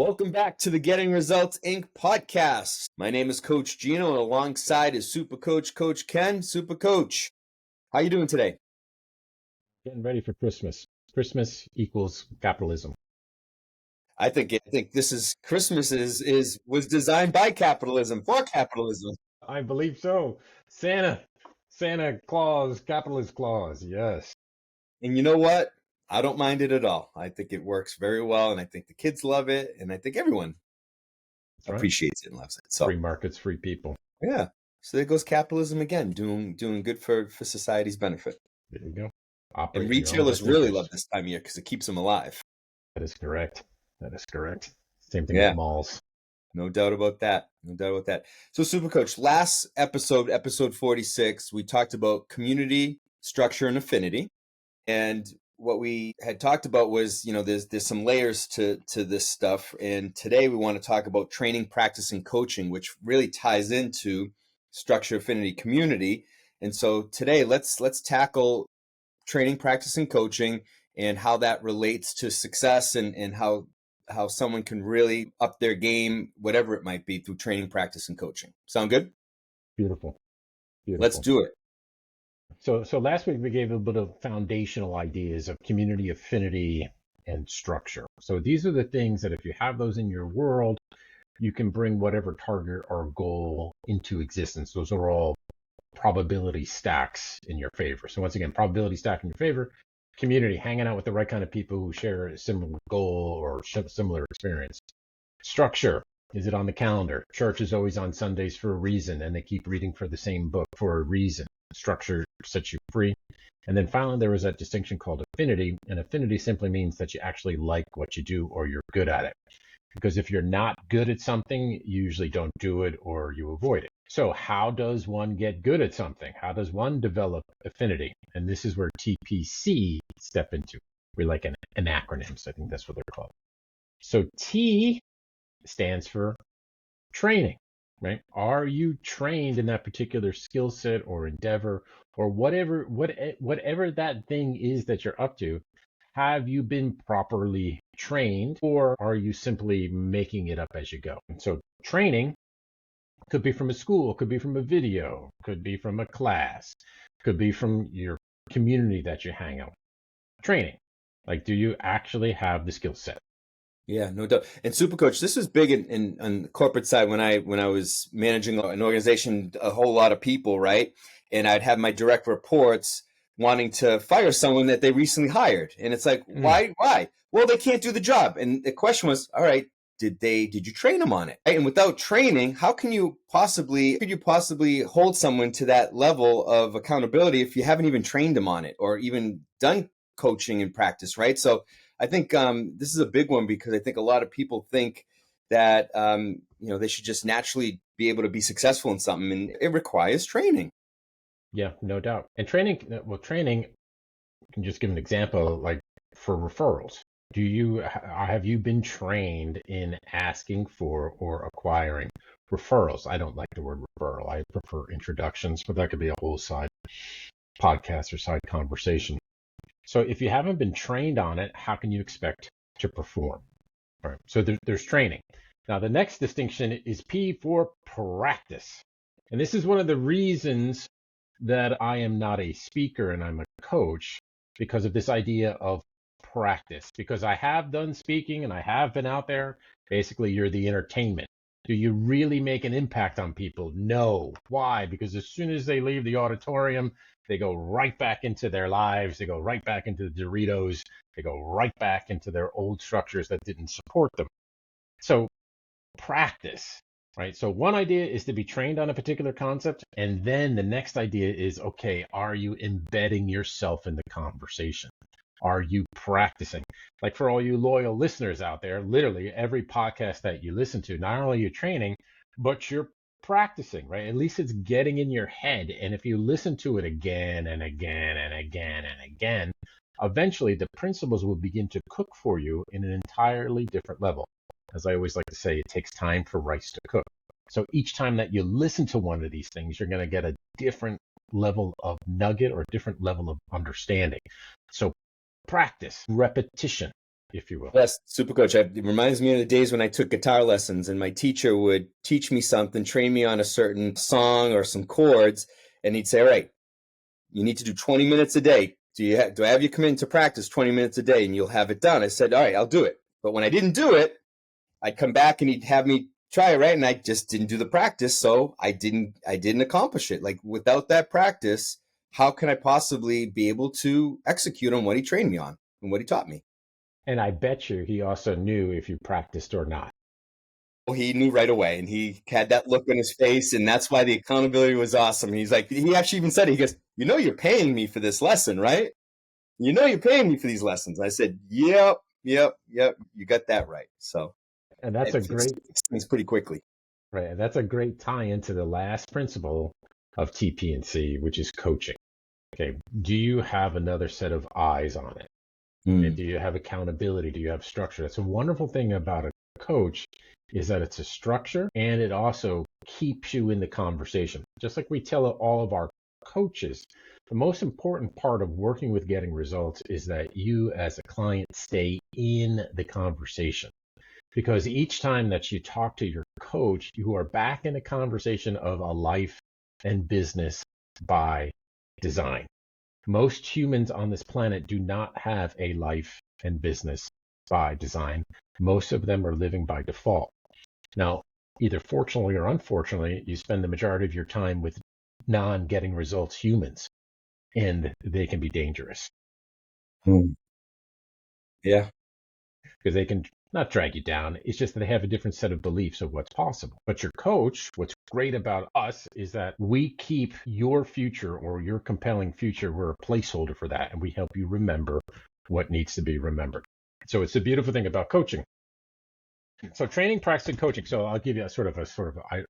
Welcome back to the Getting Results Inc. podcast. My name is Coach Gino, and alongside is Super Coach, Coach Ken. Super Coach, how you doing today? Getting ready for Christmas. Christmas equals capitalism. I think this is Christmas was designed by capitalism for capitalism. I believe so. Santa Claus, capitalist Claus. Yes. And you know what? I don't mind it at all. I think it works very well, and I think the kids love it, and I think everyone appreciates it and loves it. So free markets, free people. Yeah. So there goes capitalism again, doing good for society's benefit. There you go. And retailers really love this time of year because it keeps them alive. That is correct. Same thing with malls. No doubt about that. So Super Coach, last episode 46, we talked about community, structure, and affinity. And what we had talked about was, there's some layers to this stuff. And today we want to talk about training, practice, and coaching, which really ties into structure, affinity, community. And so today let's tackle training, practice, and coaching and how that relates to success and how someone can really up their game, whatever it might be, through training, practice, and coaching. Sound good? Beautiful. Let's do it. So last week we gave a bit of foundational ideas of community, affinity, and structure. So these are the things that if you have those in your world, you can bring whatever target or goal into existence. Those are all probability stacks in your favor. So once again, probability stack in your favor, community, hanging out with the right kind of people who share a similar goal or similar experience. Structure, is it on the calendar? Church is always on Sundays for a reason, and they keep reading for the same book for a reason. Structure sets you free. And then finally, there is that distinction called affinity. And affinity simply means that you actually like what you do or you're good at it. Because if you're not good at something, you usually don't do it or you avoid it. So how does one get good at something? How does one develop affinity? And this is where TPC step into. We like an acronyms. I think that's what they're called. So T stands for training. Right? Are you trained in that particular skill set or endeavor or whatever that thing is that you're up to? Have you been properly trained, or are you simply making it up as you go? And so training could be from a school, could be from a video, could be from a class, could be from your community that you hang out. Training, like, do you actually have the skill set? Yeah, no doubt. And Super Coach, this was big on the corporate side when I was managing an organization, a whole lot of people, right? And I'd have my direct reports wanting to fire someone that they recently hired. And it's like, why? Well, they can't do the job. And the question was, all right, did you train them on it? Right? And without training, how could you possibly hold someone to that level of accountability if you haven't even trained them on it or even done coaching and practice, right? So I think this is a big one because I think a lot of people think that they should just naturally be able to be successful in something, and it requires training. Yeah, no doubt. And training, I can just give an example, like for referrals. Have you been trained in asking for or acquiring referrals? I don't like the word referral. I prefer introductions, but that could be a whole side podcast or side conversation. So if you haven't been trained on it, how can you expect to perform? All right. So there's training. Now, the next distinction is P for practice. And this is one of the reasons that I am not a speaker and I'm a coach, because of this idea of practice. Because I have done speaking and I have been out there. Basically, you're the entertainment. Do you really make an impact on people? No. Why? Because as soon as they leave the auditorium, they go right back into their lives. They go right back into the Doritos. They go right back into their old structures that didn't support them. So practice, right? So one idea is to be trained on a particular concept. And then the next idea is, okay, are you embedding yourself in the conversation? Are you practicing? Like for all you loyal listeners out there, literally every podcast that you listen to, not only are you training, but you're practicing, right? At least it's getting in your head. And if you listen to it again and again and again and again, eventually the principles will begin to cook for you in an entirely different level. As I always like to say, it takes time for rice to cook. So each time that you listen to one of these things, you're going to get a different level of nugget or a different level of understanding. So practice, repetition. if you will. Yes, super coach. It reminds me of the days when I took guitar lessons and my teacher would teach me something, train me on a certain song or some chords, and he'd say, all right, you need to do 20 minutes a day. Do I have you come in to practice 20 minutes a day and you'll have it done? I said, all right, I'll do it. But when I didn't do it, I'd come back and he'd have me try it, right? And I just didn't do the practice, so I didn't accomplish it. Like without that practice, how can I possibly be able to execute on what he trained me on and what he taught me? And I bet you he also knew if you practiced or not. Well, he knew right away, and he had that look on his face, and that's why the accountability was awesome. He's like, he actually even said it. He goes, "You know, you're paying me for this lesson, right? You know, you're paying me for these lessons." I said, "Yep, yep, yep. You got that right." So And that's it a fixed great, things pretty quickly. right. That's a great tie into the last principle of TP&C, which is coaching. Okay. Do you have another set of eyes on it? And Mm. do you have accountability? Do you have structure? That's a wonderful thing about a coach is that it's a structure and it also keeps you in the conversation. Just like we tell all of our coaches, the most important part of working with getting results is that you as a client stay in the conversation. Because each time that you talk to your coach, you are back in a conversation of a life and business by design. Most humans on this planet do not have a life and business by design. Most of them are living by default. Now, either fortunately or unfortunately, you spend the majority of your time with non getting results humans, and they can be dangerous Mm. Yeah. because they can not drag you down. It's just that they have a different set of beliefs of what's possible. But your coach, what's great about us is that we keep your future or your compelling future. We're a placeholder for that, and we help you remember what needs to be remembered. So it's a beautiful thing about coaching. So training, practice, and coaching. So I'll give you a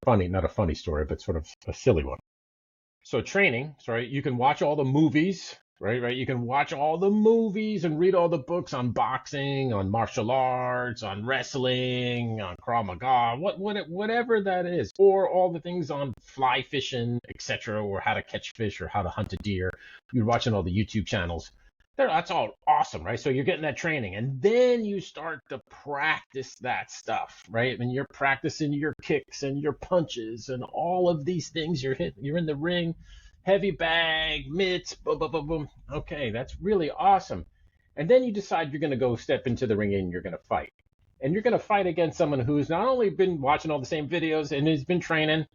funny, not a funny story, but sort of a silly one. So training, sorry, you can watch all the movies, right? You can watch all the movies and read all the books on boxing, on martial arts, on wrestling, on Krav Maga, whatever that is, or all the things on fly fishing, etc., or how to catch fish or how to hunt a deer. You're watching all the YouTube channels. That's all awesome, right? So you're getting that training, and then you start to practice that stuff, right? And you're practicing your kicks and your punches and all of these things. You're in the ring, heavy bag, mitts, boom, boom, boom, boom. Okay, that's really awesome. And then you decide you're going to go step into the ring and you're going to fight. And you're going to fight against someone who's not only been watching all the same videos and has been training,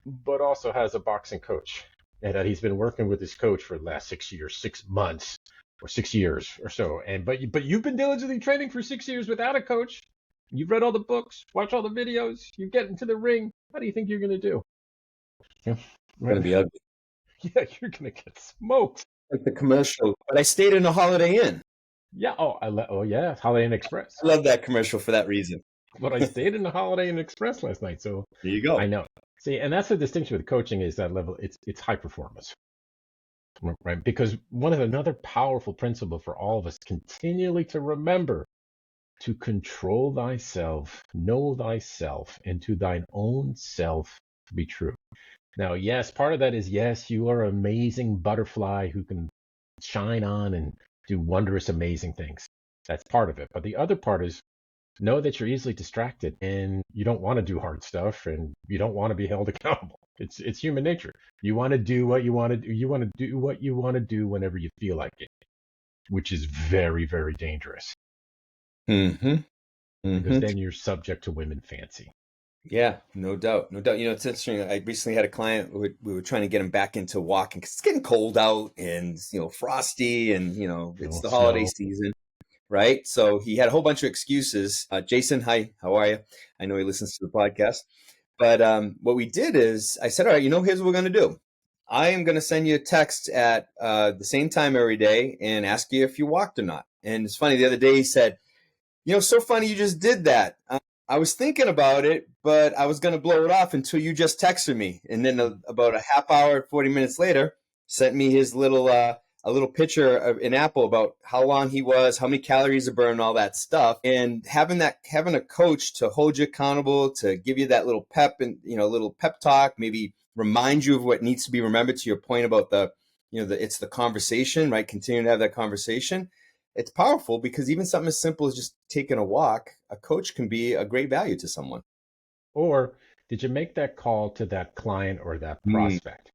but also has a boxing coach. And that he's been working with his coach for the last 6 years, 6 months, or 6 years or so. And but you've been diligently training for 6 years without a coach. You've read all the books, watched all the videos. You get into the ring. How do you think you're going to do? Yeah, It's gonna right. be ugly. Yeah, you're going to get smoked. Like the commercial. But I stayed in a Holiday Inn. Yeah. Oh yeah, Holiday Inn Express. I love that commercial for that reason. But I stayed in the Holiday Inn Express last night, so There you I go. know. See, and that's the distinction with coaching is that level. It's high performance, right? Because one of another powerful principle for all of us continually to remember to control thyself, know thyself, and to thine own self be true. Now, yes, part of that is yes, you are an amazing butterfly who can shine on and do wondrous, amazing things. That's part of it. But the other part is know that you're easily distracted and you don't want to do hard stuff and you don't want to be held accountable. It's human nature. You want to do what you want to do. You want to do what you want to do whenever you feel like it, which is very, very dangerous Mm-hmm. because Mm-hmm. then you're subject to women fancy. Yeah, no doubt, no doubt. You know, it's interesting. I recently had a client. We were trying to get him back into walking because it's getting cold out and frosty, and it's No the holiday snow. season, right? So he had a whole bunch of excuses. Jason, hi, how are you? I know he listens to the podcast. But what we did is I said, all right, here's what we're going to do. I am going to send you a text at the same time every day and ask you if you walked or not. And it's funny, the other day he said, so funny you just did that. I was thinking about it, but I was going to blow it off until you just texted me. And then about a half hour, 40 minutes later, sent me his a little picture of an apple about how long he was, how many calories are burned, all that stuff. And having a coach to hold you accountable, to give you that little pep and, little pep talk, maybe remind you of what needs to be remembered to your point about it's the conversation, right? Continue to have that conversation. it's powerful because even something as simple as just taking a walk, a coach can be a great value to someone. Or did you make that call to that client or that Mm, prospect?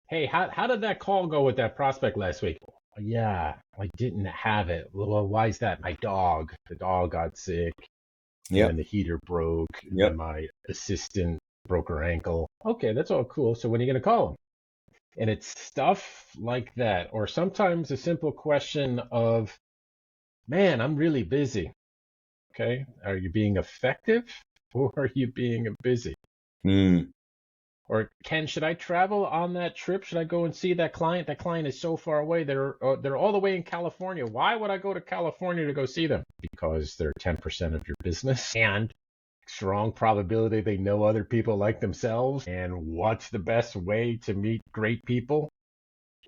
Hey, how did that call go with that prospect last week? Yeah, I didn't have it. Well, why is that? The dog got sick, and then yep, the heater broke, and then yep. my assistant broke her ankle. Okay, that's all cool. So when are you going to call him? And it's stuff like that. Or sometimes a simple question of, man, I'm really busy. Okay, are you being effective or are you being busy? Mm, Or Ken, should I travel on that trip? Should I go and see that client? That client is so far away. They're all the way in California. Why would I go to California to go see them? Because they're 10% of your business and strong probability they know other people like themselves. And what's the best way to meet great people?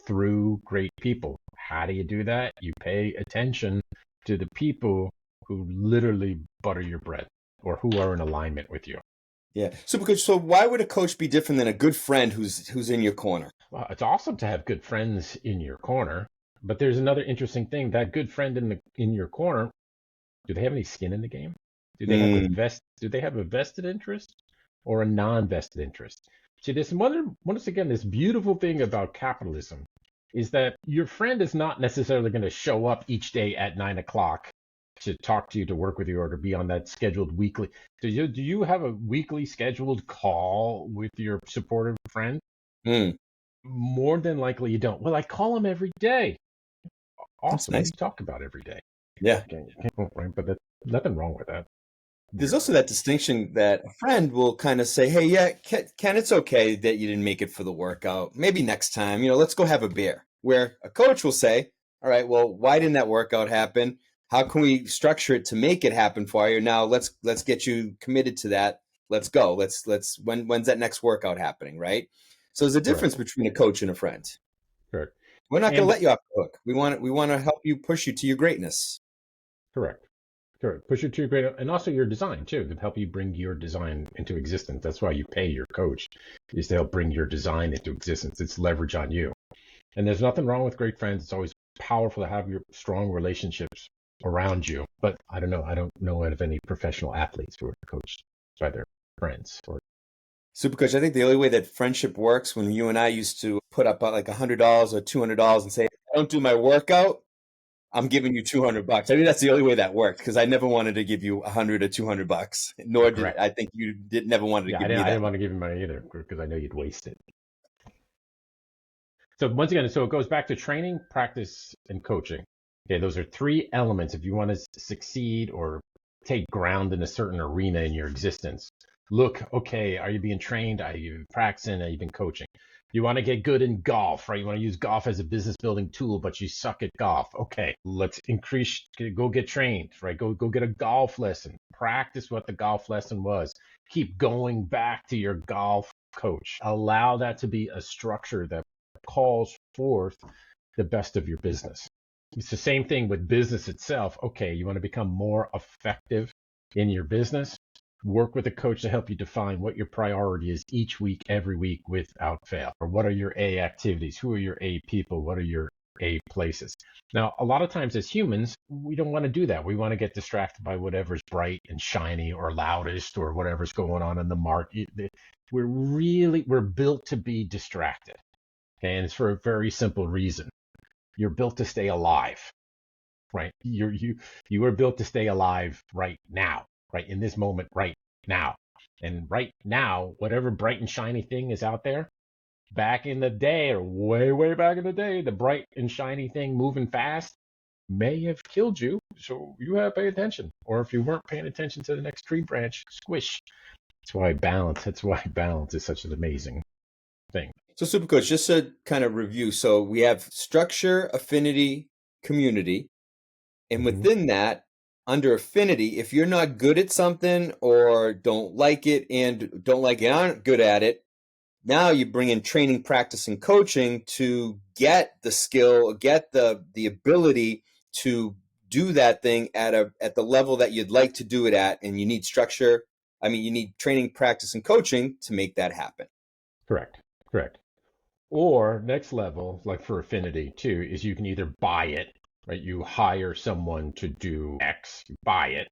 Through great people. How do you do that? You pay attention to the people who literally butter your bread or who are in alignment with you. yeah, super good. So why would a coach be different than a good friend who's in your corner? Well, it's awesome to have good friends in your corner, but there's another interesting thing. That good friend in your corner, do they have any skin in the game? Mm, Do they have a vested interest or a non-vested interest? See, this once again, this beautiful thing about capitalism is that your friend is not necessarily going to show up each day at 9 o'clock to talk to you, to work with you, or to be on that scheduled weekly. Do you have a weekly scheduled call with your supportive friend? mm, More than likely you don't. Well, I call him every day. that's Awesome. What do nice. you talk about every day? Yeah. Okay, right, but there's nothing wrong with that. There's Really. also that distinction that a friend will kind of say, "Hey, yeah, Ken, it's okay that you didn't make it for the workout. Maybe next time, let's go have a beer." Where a coach will say, "All right, well, why didn't that workout happen? How can we structure it to make it happen for you? Now let's get you committed to that. Let's go. Let's when's that next workout happening, right?" So there's a difference Correct. between a coach and a friend. Correct. We're not going to And let you off the hook. We want to help you push you to your greatness. correct. Correct. Push it to your greater, and also your design too, to help you bring your design into existence. That's why you pay your coach, is to help bring your design into existence. It's leverage on you. And there's nothing wrong with great friends. It's always powerful to have your strong relationships around you. But I don't know. I don't know of any professional athletes who are coached by their friends. Or Supercoach, I think the only way that friendship works when you and I used to put up like $100 or $200 and say, "I don't do my workout, I'm giving you $200." I think that's the only way that worked because I never wanted to give you 100 or $200, nor did correct. I think you did never wanted to Yeah, give me I that didn't much. want to give you money either because I know you'd waste it. So once again, so it goes back to training, practice, and coaching. Okay, those are three elements if you want to succeed or take ground in a certain arena in your existence. Look, okay, are you being trained? Are you practicing? Are you been coaching? You want to get good in golf, right? You want to use golf as a business building tool, but you suck at golf. Okay, let's increase, go get trained, right? Go get a golf lesson. Practice what the golf lesson was. Keep going back to your golf coach. Allow that to be a structure that calls forth the best of your business. It's the same thing with business itself. Okay, you want to become more effective in your business? Work with a coach to help you define what your priority is each week, every week without fail. Or what are your A activities? Who are your A people? What are your A places? Now, a lot of times as humans, we don't want to do that. We want to get distracted by whatever's bright and shiny or loudest or whatever's going on in the market. We're built to be distracted. Okay, and it's for a very simple reason. You're built to stay alive, right? You are built to stay alive right now, right in this moment, right now. And right now, whatever bright and shiny thing is out there, back in the day or way, way back in the day, the bright and shiny thing moving fast may have killed you. So you have to pay attention. Or if you weren't paying attention to the next tree branch, squish. That's why balance is such an amazing thing. So Supercoach, just to kind of review, so we have structure, affinity, community. And Hmm. within that, under affinity, if you're not good at something or don't like it and don't like it, aren't good at it, now you bring in training, practice, and coaching to get the skill, get the ability to do that thing at the level that you'd like to do it at, and you need structure. I mean, you need training, practice, and coaching to make that happen. Correct. Correct. Or next level, like for affinity too, is you can either buy it, right? You hire someone to do X, you buy it,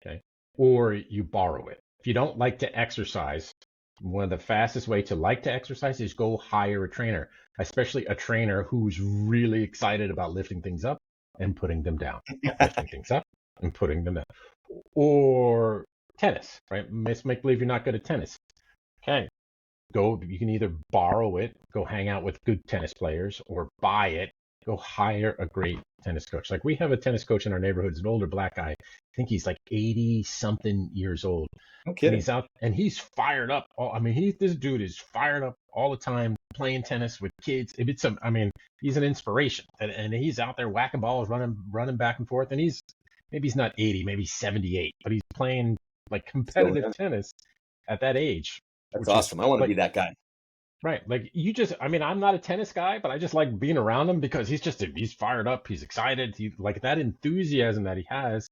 okay? Or you borrow it. If you don't like to exercise, one of the fastest way to like to exercise is go hire a trainer, especially a trainer who's really excited about lifting things up and putting them down, lifting things up and putting them down. Or tennis, right? Let's make believe you're not good at tennis. Okay, you can either borrow it, go hang out with good tennis players, or buy it, go hire a great tennis coach. Like we have a tennis coach in our neighborhood, it's an older black guy. I think he's like 80 something years old. No And kidding. he's out and he's fired up. This dude is fired up all the time playing tennis with kids. He's an inspiration. And he's out there whacking balls, running back and forth. And maybe he's not 80, maybe 78, but he's playing like Still, competitive yeah, tennis at that age, that's which is awesome. I want to like be that guy. right. Like I'm not a tennis guy, but I just like being around him because he's fired up. He's excited. Like that enthusiasm that he has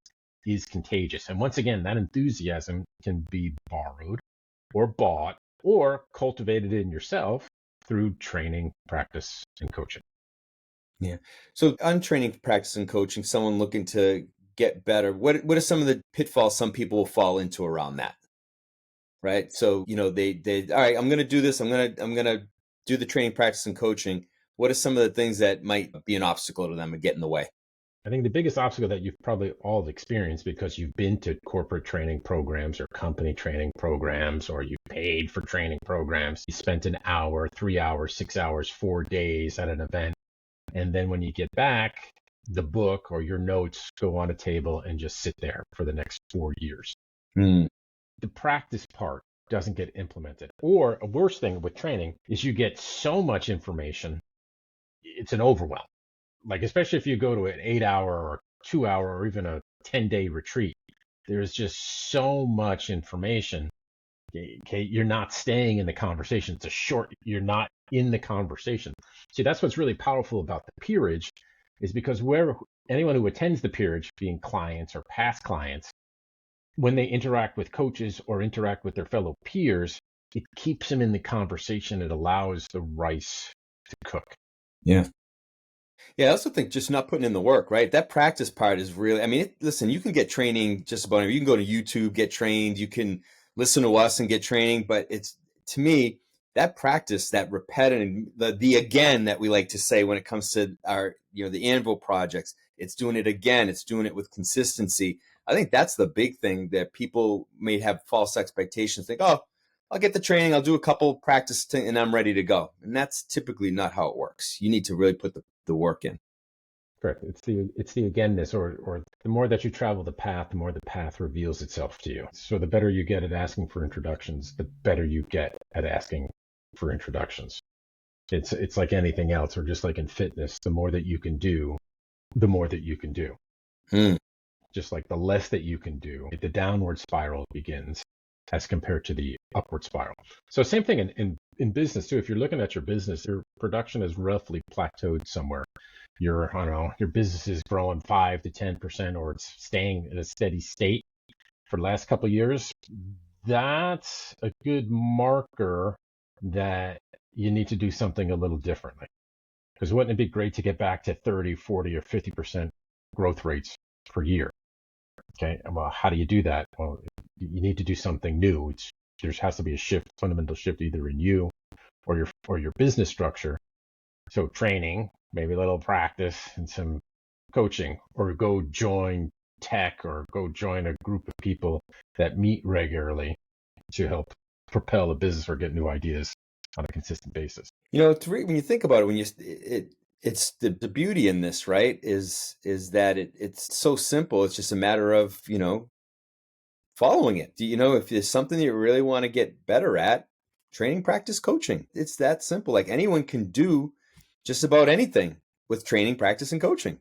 is contagious. And once again, that enthusiasm can be borrowed or bought or cultivated in yourself through training, practice, and coaching. Yeah. So on training, practice, and coaching, someone looking to get better, what are some of the pitfalls some people will fall into around that? Right. So, they all right, I'm gonna do this. I'm gonna do the training, practice, and coaching. What are some of the things that might be an obstacle to them and get in the way? I think the biggest obstacle that you've probably all experienced because you've been to corporate training programs or company training programs, or you paid for training programs. You spent an hour, 3 hours, 6 hours, 4 days at an event. And then when you get back, the book or your notes go on a table and just sit there for the next 4 years. Hmm. The practice part doesn't get implemented. Or a worse thing with training is you get so much information, it's an overwhelm. Like, especially if you go to an 8 hour or 2 hour or even a 10-day retreat, there's just so much information. Okay, you're not staying in the conversation. You're not in the conversation. See, that's what's really powerful about the peerage is because anyone who attends the peerage, being clients or past clients, when they interact with coaches or interact with their fellow peers, it keeps them in the conversation. It allows the rice to cook. Yeah. Yeah, I also think just not putting in the work, right? That practice part is really, I mean, listen, you can get training just about anywhere. You can go to YouTube, get trained. You can listen to us and get training. But to me, that practice, that repetitive, the again that we like to say when it comes to our, the anvil projects, it's doing it again. It's doing it with consistency. I think that's the big thing that people may have false expectations. Think, oh, I'll get the training. I'll do a couple practice and I'm ready to go. And that's typically not how it works. You need to really put the work in. Correct. It's the againness, or the more that you travel the path, the more the path reveals itself to you. So the better you get at asking for introductions, the better you get at asking for introductions. It's like anything else, or just like in fitness, the more that you can do, the more that you can do. Hmm. Just like the less that you can do, the downward spiral begins as compared to the upward spiral. So same thing in business too. If you're looking at your business, your production is roughly plateaued somewhere. I don't know, your business is growing 5 to 10%, or it's staying in a steady state for the last couple of years. That's a good marker that you need to do something a little differently. Because wouldn't it be great to get back to 30, 40, or 50% growth rates per year? Okay. Well, how do you do that? Well, you need to do something new. There has to be a fundamental shift, either in you or your business structure. So training, maybe a little practice and some coaching, or go join tech or go join a group of people that meet regularly to help propel a business or get new ideas on a consistent basis. When you think about it, it's the beauty in this, right? Is that it's so simple. It's just a matter of following it. If there's something that you really want to get better at, training, practice, coaching. It's that simple. Like anyone can do just about anything with training, practice, and coaching,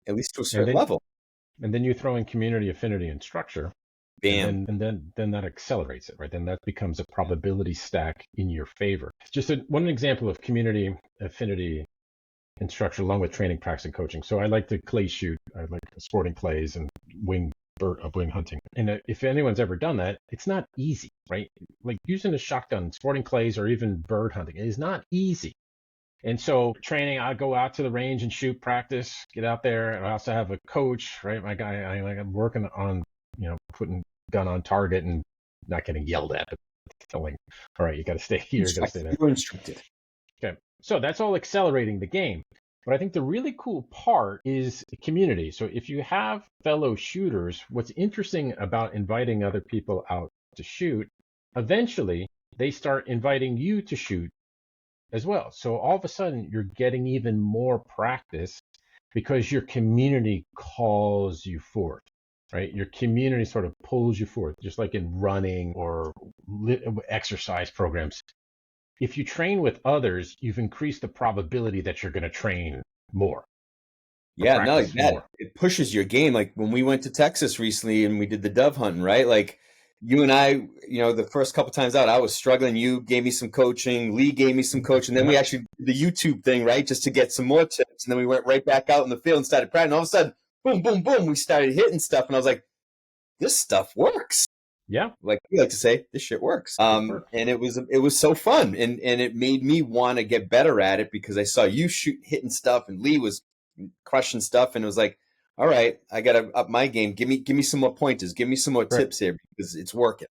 at least to a And certain then level. and then you throw in community, affinity, and structure, and Bam. then that accelerates it, right? Then that becomes a probability stack in your favor. Just one example of community, affinity, and structure, along with training, practice, and coaching. So I like to clay shoot. I like sporting clays and wing hunting. And if anyone's ever done that, it's not easy, right? Like using a shotgun, sporting clays, or even bird hunting, it is not easy. And so training, I go out to the range and shoot, practice, get out there. And I also have a coach, right? My guy, I'm working on, putting gun on target and not getting yelled at, but telling, all right, you got to stay here, you got to stay there. You were instructed. Okay. So that's all accelerating the game. But I think the really cool part is community. So if you have fellow shooters, what's interesting about inviting other people out to shoot, eventually they start inviting you to shoot as well. So all of a sudden you're getting even more practice because your community calls you forth, right? Your community sort of pulls you forth, just like in running or exercise programs. If you train with others, you've increased the probability that you're going to train more. Yeah, not like Practice that. more. It pushes your game. Like when we went to Texas recently and we did the dove hunting, right? Like you and I, the first couple times out, I was struggling. You gave me some coaching. Lee gave me some coaching. Then we actually did the YouTube thing, right? Just to get some more tips. And then we went right back out in the field and started practicing. All of a sudden, boom, boom, boom, we started hitting stuff. And I was like, this stuff works. Yeah. Like we like to say, this shit works. And it was so fun. And it made me want to get better at it because I saw you hitting stuff and Lee was crushing stuff, and it was like, all right, I gotta up my game. Give me some more pointers. Give me some more tips here because it's working.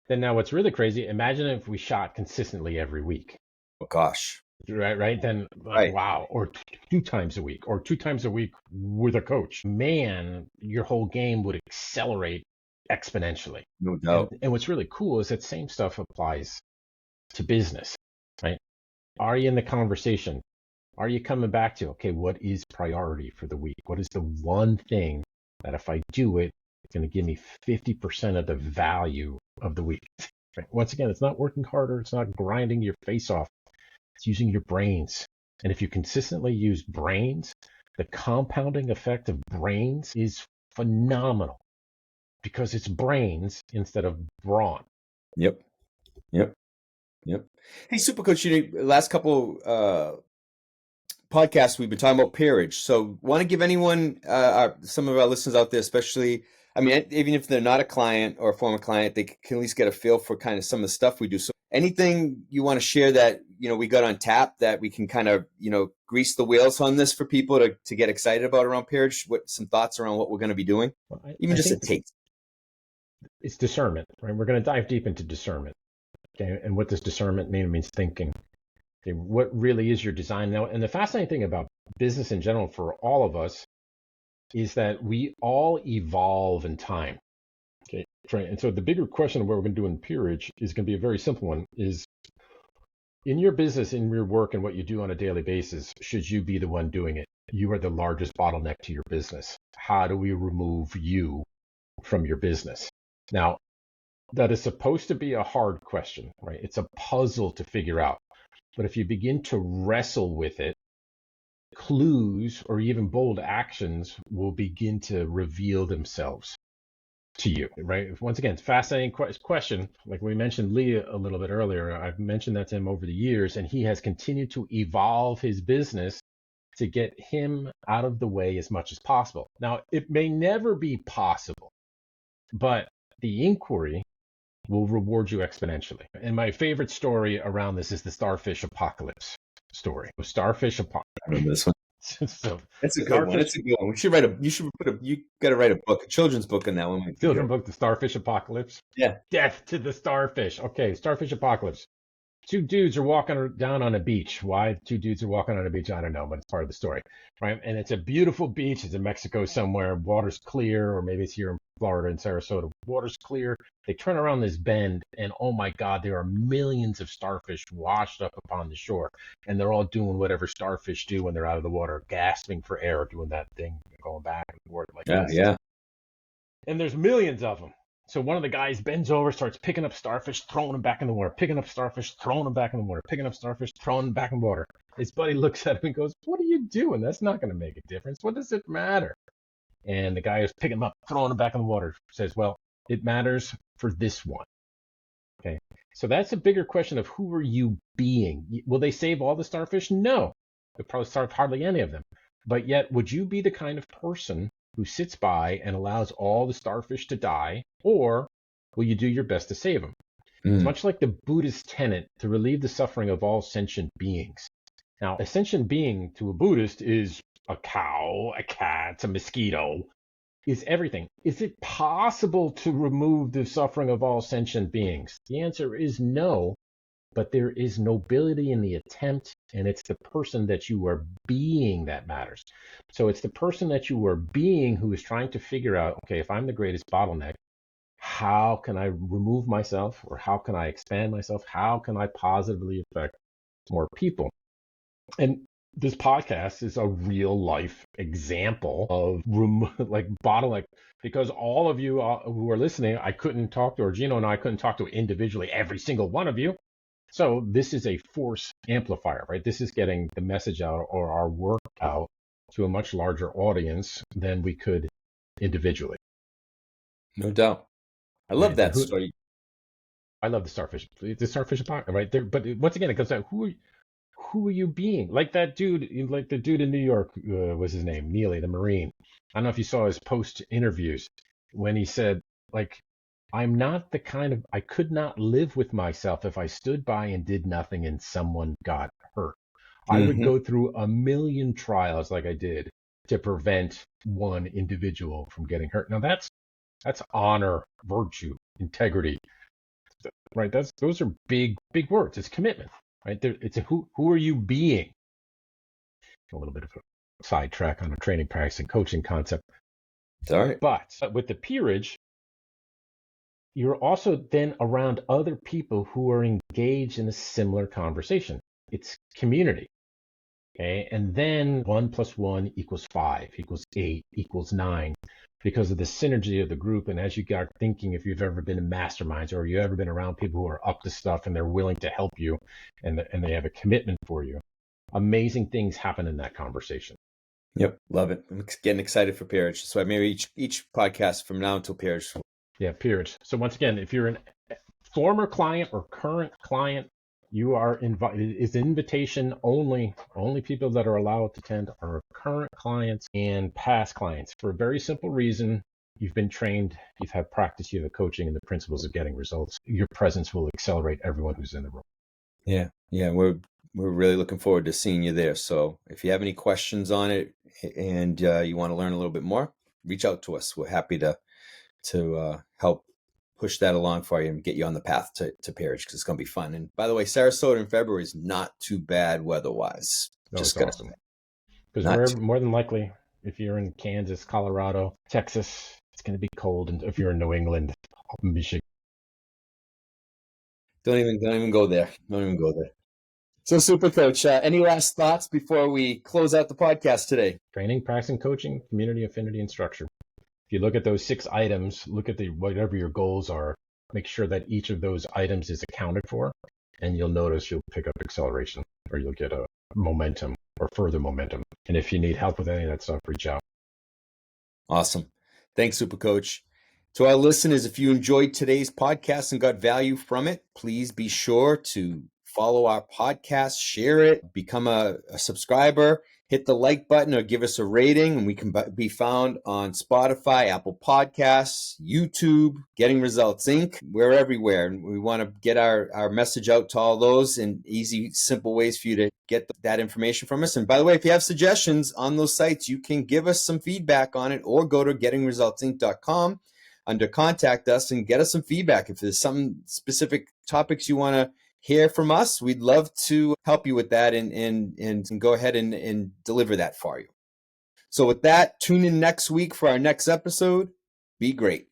Then now what's really crazy, imagine if we shot consistently every week. Oh gosh. Right. Then wow. Or 2 times a week or 2 times a week with a coach. Man, your whole game would accelerate exponentially. No doubt. And what's really cool is that same stuff applies to business, right? Are you in the conversation? Are you coming back to, okay, what is priority for the week? What is the one thing that if I do it, it's going to give me 50% of the value of the week? Right? Once again, it's not working harder. It's not grinding your face off. It's using your brains. And if you consistently use brains, the compounding effect of brains is phenomenal because it's brains instead of brawn. Yep. Hey, Supercoach, last couple podcasts we've been talking about peerage. So, want to give anyone, some of our listeners out there, especially, I mean, even if they're not a client or a former client, they can at least get a feel for kind of some of the stuff we do. So, anything you want to share that we got on tap that we can kind of grease the wheels on this for people to get excited about around peerage? What some thoughts around what we're going to be doing? Well, even just a taste. It's discernment, right? We're going to dive deep into discernment. Okay, and what does discernment mean? It means thinking. Okay, what really is your design now? And the fascinating thing about business in general for all of us is that we all evolve in time. Okay, right. And so the bigger question of what we're going to do in peerage is going to be a very simple one: is in your business, in your work, and what you do on a daily basis, should you be the one doing it? You are the largest bottleneck to your business. How do we remove you from your business? Now, that is supposed to be a hard question, right? It's a puzzle to figure out. But if you begin to wrestle with it, clues or even bold actions will begin to reveal themselves to you, right? Once again, it's a fascinating question. Like we mentioned Lee a little bit earlier, I've mentioned that to him over the years, and he has continued to evolve his business to get him out of the way as much as possible. Now, it may never be possible, but the inquiry will reward you exponentially. And my favorite story around this is the starfish apocalypse story. Starfish apocalypse. I remember this one. So that's a good one. That's a good one. You got to write a book, a children's book on that one. Children's book, The Starfish Apocalypse. Yeah. Death to the starfish. Okay, starfish apocalypse. 2 dudes are walking down on a beach. Why 2 dudes are walking on a beach, I don't know, but it's part of the story, right? And it's a beautiful beach. It's in Mexico somewhere. Water's clear, or maybe it's here in Florida in Sarasota. Water's clear. They turn around this bend, and oh my God, there are millions of starfish washed up upon the shore, and they're all doing whatever starfish do when they're out of the water, gasping for air, doing that thing, going back and forth like this. Yeah. And there's millions of them. So one of the guys bends over, starts picking up starfish, throwing them back in the water, picking up starfish, throwing them back in the water, picking up starfish, throwing them back in the water. His buddy looks at him and goes, "What are you doing? That's not going to make a difference. What does it matter?" And the guy who's picking them up, throwing them back in the water says, "Well, it matters for this one." Okay. So that's a bigger question of who are you being? Will they save all the starfish? No. They'll probably starve hardly any of them. But yet, would you be the kind of person who sits by and allows all the starfish to die, or will you do your best to save them? It's much like the Buddhist tenet to relieve the suffering of all sentient beings. Now, a sentient being to a Buddhist is a cow, a cat, a mosquito, is everything. Is it possible to remove the suffering of all sentient beings? The answer is no, but there is nobility in the attempt, and it's the person that you are being that matters. So it's the person that you are being who is trying to figure out, okay, if I'm the greatest bottleneck, how can I remove myself, or how can I expand myself? How can I positively affect more people? And this podcast is a real life example of like bottleneck, because all of you who are listening, I couldn't talk to, or Gino and I couldn't talk to individually every single one of you. So this is a force amplifier, right? This is getting the message out, or our work out, to a much larger audience than we could individually. No doubt. I love Right? that story. I love the starfish podcast, right there. But once again, it comes down, who are you being? Like that dude, like the dude in New York, was his name, Neely, the Marine. I don't know if you saw his post interviews when he said, like, I'm not the kind of, I could not live with myself if I stood by and did nothing and someone got hurt. I would Mm-hmm. go through a million trials like I did to prevent one individual from getting hurt. Now that's honor, virtue, integrity, right? Those are big words. It's commitment, right? It's a who are you being? A little bit of a sidetrack on a training, practice, and coaching concept. All right. But with the peerage, you're also then around other people who are engaged in a similar conversation. It's community. Okay. And then 1+1=5, =8, =9, because of the synergy of the group. And as you got thinking, if you've ever been in masterminds, or you've ever been around people who are up to stuff and they're willing to help you, and they have a commitment for you, amazing things happen in that conversation. Yep. Love it. I'm getting excited for peerage. So maybe each podcast from now until peerage. Yeah, peerage. So once again, if you're a former client or current client, you are invited. It's invitation only. Only people that are allowed to attend are current clients and past clients, for a very simple reason. You've been trained, you've had practice, you have the coaching and the principles of getting results. Your presence will accelerate everyone who's in the room. Yeah. Yeah. We're really looking forward to seeing you there. So if you have any questions on it, and you want to learn a little bit more, reach out to us. We're happy to help push that along for you and get you on the path to peerage, because it's going to be fun. And by the way, Sarasota in February is not too bad weather-wise. No, Just it's gonna awesome. say, Because not we're too. more than likely, if you're in Kansas, Colorado, Texas, it's going to be cold. And if you're in New England, Michigan. Don't even go there. Don't even go there. So, Super Coach, any last thoughts before we close out the podcast today? Training, practice, and coaching, community, affinity, and structure. If you look at those 6 items, look at whatever your goals are, make sure that each of those items is accounted for, and you'll notice you'll pick up acceleration, or you'll get a momentum or further momentum. And if you need help with any of that stuff, reach out. Awesome. Thanks, Super Coach. To our listeners, if you enjoyed today's podcast and got value from it, please be sure to follow our podcast, share it, become a subscriber, hit the like button, or give us a rating. And we can be found on Spotify, Apple Podcasts, YouTube, Getting Results Inc. We're everywhere. And we want to get our message out to all those in easy, simple ways for you to get that information from us. And by the way, if you have suggestions on those sites, you can give us some feedback on it, or go to gettingresultsinc.com under contact us and get us some feedback. If there's some specific topics you want to hear from us, we'd love to help you with that and go ahead and deliver that for you. So with that, tune in next week for our next episode. Be great.